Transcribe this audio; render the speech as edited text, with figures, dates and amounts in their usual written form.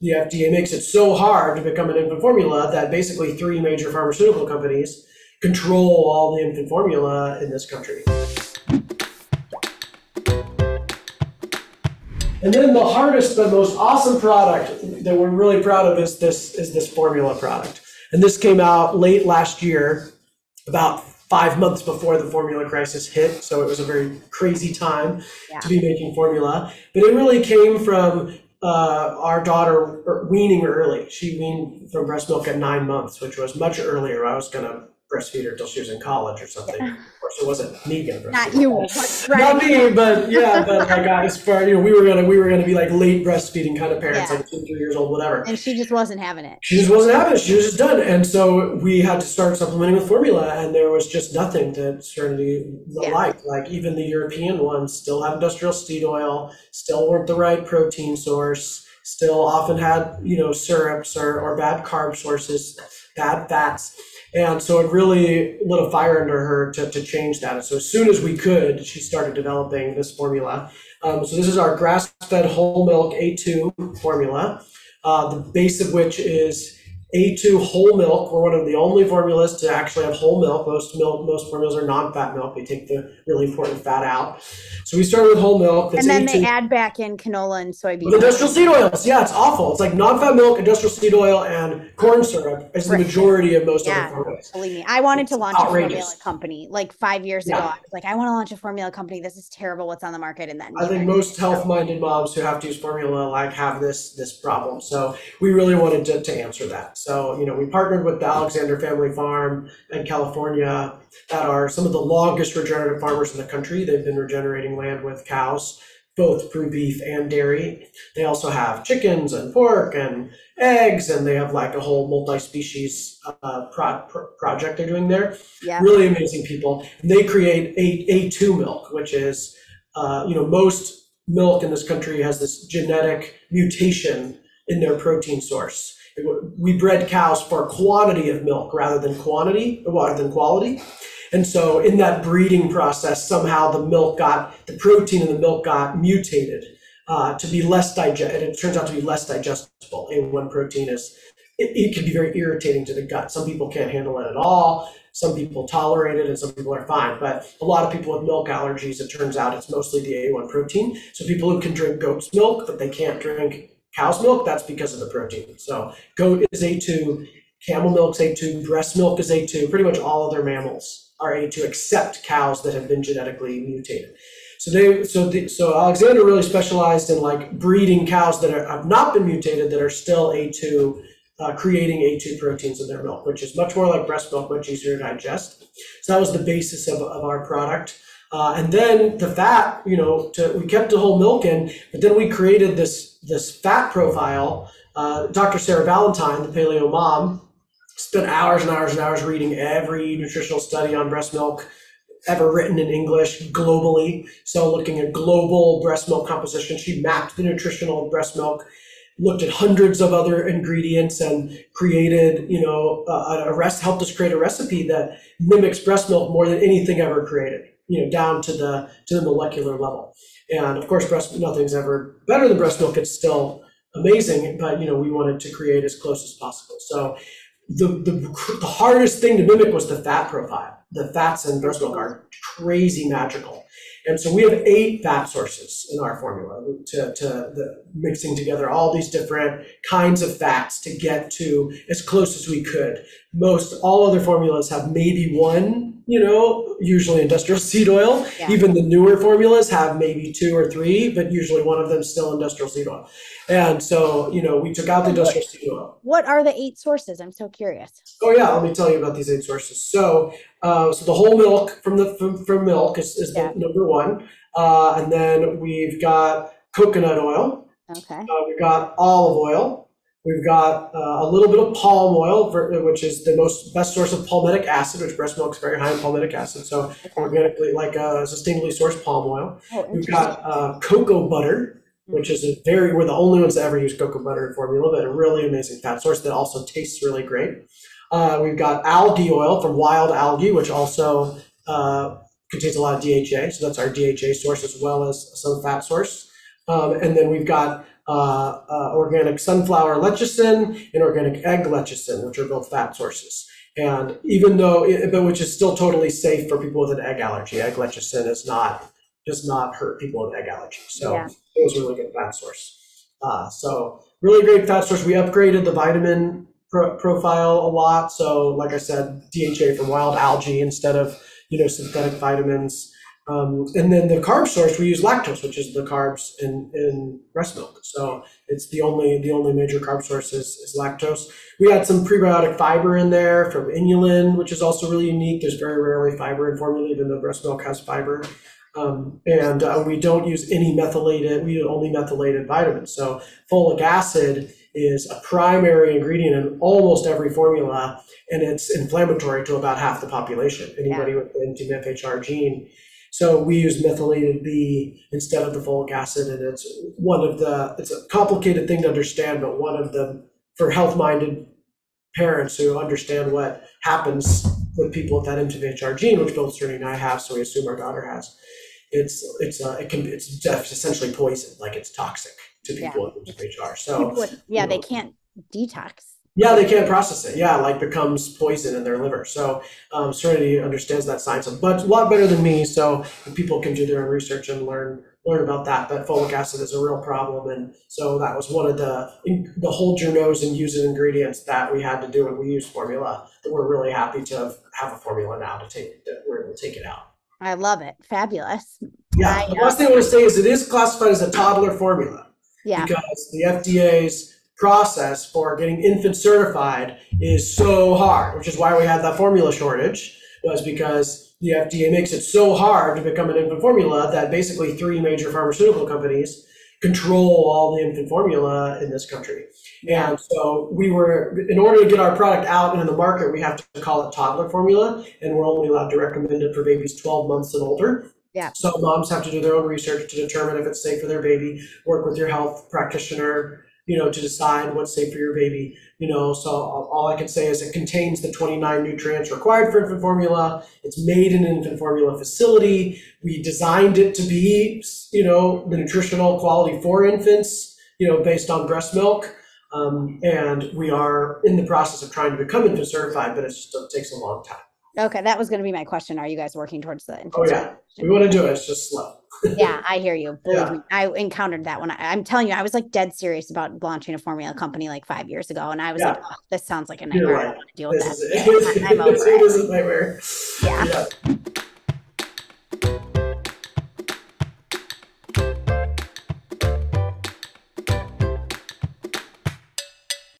the FDA makes it so hard to become an infant formula that basically 3 major pharmaceutical companies control all the infant formula in this country. And then the hardest but most awesome product that we're really proud of is this formula product. And this came out late last year, about 5 months before the formula crisis hit. So it was a very crazy time to be making formula. But it really came from our daughter weaning early. She weaned from breast milk at 9 months, which was much earlier. I was going to breastfeed her until she was in college or something. Of course, it wasn't me going to breastfeed. Not you, not me, but yeah, but like as far, you know, we were gonna be like late breastfeeding kind of parents, like 2, 3 years old, whatever. And she just wasn't having it. She just wasn't having it. She was just done, and so we had to start supplementing with formula, and there was just nothing that Serenity liked. Like even the European ones still had industrial seed oil, still weren't the right protein source, still often had, you know, syrups or bad carb sources, bad fats. And so it really lit a fire under her to change that. And so as soon as we could, she started developing this formula. So this is our grass-fed whole milk A2 formula, the base of which is A2 whole milk. We're one of the only formulas to actually have whole milk. Most formulas are non-fat milk. They take the really important fat out. So we started with whole milk. And then they add back in canola and soybean oil. Industrial seed oils. Yeah, it's awful. It's like non-fat milk, industrial seed oil, and corn syrup is the majority of most other formulas. Believe me, I wanted to launch a formula company like 5 years ago. I was like, I want to launch a formula company. This is terrible. What's on the market? And then I think most health-minded moms who have to use formula like have this problem. So we really wanted to answer that. So, you know, we partnered with the Alexander Family Farm in California that are some of the longest regenerative farmers in the country. They've been regenerating land with cows, both through beef and dairy. They also have chickens and pork and eggs, and they have like a whole multi-species project they're doing there. Yeah. Really amazing people. And they create A2 milk, which is, you know, most milk in this country has this genetic mutation in their protein source. We bred cows for quantity of milk rather than quality. And so in that breeding process, somehow the protein in the milk got mutated to be less digestible. It turns out to be less digestible. A1 protein it can be very irritating to the gut. Some people can't handle it at all. Some people tolerate it and some people are fine. But a lot of people with milk allergies, it turns out it's mostly the A1 protein. So people who can drink goat's milk, but they can't drink cow's milk, that's because of the protein. So goat is A2, camel milk's A2, breast milk is A2. Pretty much all other mammals are A2 except cows that have been genetically mutated. So Alexander really specialized in like breeding cows that have not been mutated that are still A2, creating A2 proteins in their milk, which is much more like breast milk, much easier to digest. So that was the basis of our product. And then the fat, you know, we kept the whole milk in, but then we created this fat profile. Dr. Sarah Valentine, the paleo mom, spent hours and hours and hours reading every nutritional study on breast milk ever written in English globally. So looking at global breast milk composition, she mapped the nutritional breast milk, looked at hundreds of other ingredients and created, you know, helped us create a recipe that mimics breast milk more than anything ever created, you know, down to the molecular level. And of course, nothing's ever better than breast milk. It's still amazing, but you know, we wanted to create as close as possible. So the hardest thing to mimic was the fat profile. The fats in breast milk are crazy magical. And so we have 8 fat sources in our formula mixing together all these different kinds of fats to get to as close as we could. All other formulas have maybe one, you know, usually industrial seed oil. Yeah. Even the newer formulas have maybe 2 or 3, but usually one of them is still industrial seed oil. And so, you know, we took out the industrial seed oil. What are the 8 sources? I'm so curious. Oh yeah, let me tell you about these 8 sources. So the whole milk from milk is the number 1. And then we've got coconut oil. Okay. We've got olive oil. We've got a little bit of palm oil, which is the best source of palmitic acid, which breast milk is very high in palmitic acid. So organically, like sustainably sourced palm oil. Oh, we've got cocoa butter, which is we're the only ones that ever use cocoa butter in formula, but a really amazing fat source that also tastes really great. We've got algae oil from wild algae, which also contains a lot of DHA. So that's our DHA source as well as some fat source. And then we've got organic sunflower lecithin and organic egg lecithin, which are both fat sources. And even though, which is still totally safe for people with an egg allergy. Egg lecithin does not hurt people with egg allergy. So it was a really good fat source. So really great fat source. We upgraded the vitamin profile a lot. So like I said, DHA from wild algae instead of, synthetic vitamins. And then the carb source, we use lactose, which is the carbs in breast milk. So it's the only major carb source is lactose. We had some prebiotic fiber in there from inulin, which is also really unique. There's very rarely fiber in formula, even though breast milk has fiber. And we don't use any methylated, we use only methylated vitamins. So folic acid is a primary ingredient in almost every formula, and it's inflammatory to about half the population, anybody with the NTMFHR gene. So we use methylated B instead of the folic acid, and it's a complicated thing to understand, but one of the, for health-minded parents who understand what happens with people with that NTMFHR gene, which both Serenity and I have, so we assume our daughter has, it's essentially poison, like it's toxic to people with NTMFHR. So they can't detox. Yeah, they can't process it. Yeah, like becomes poison in their liver. So Serenity understands that science a lot better than me. So people can do their own research and learn about that. But folic acid is a real problem, and so that was one of the hold your nose and use it ingredients that we had to do when we used formula. That we're really happy to have a formula now we're able to take it out. I love it. Fabulous. Yeah. The last thing I want to say is it is classified as a toddler formula. Yeah. Because the FDA's process for getting infant certified is so hard, which is why we had that formula shortage, was because the FDA makes it so hard to become an infant formula that basically 3 major pharmaceutical companies control all the infant formula in this country. And so in order to get our product out into the market, we have to call it toddler formula, and we're only allowed to recommend it for babies 12 months and older. Yeah. So moms have to do their own research to determine if it's safe for their baby, work with your health practitioner, to decide what's safe for your baby, so all I can say is it contains the 29 nutrients required for infant formula. It's made in an infant formula facility. We designed it to be, the nutritional quality for infants, based on breast milk. And we are in the process of trying to become infant certified, but it takes a long time. Okay, that was going to be my question. Are you guys working towards the infant certification? We want to do it. It's just slow. Yeah, I hear you. Believe me, I encountered that when I'm telling you, I was like dead serious about launching a formula company like 5 years ago. And I was like, oh, this sounds like a nightmare. I don't want to deal with that. I'm over it. It is a nightmare. Yeah.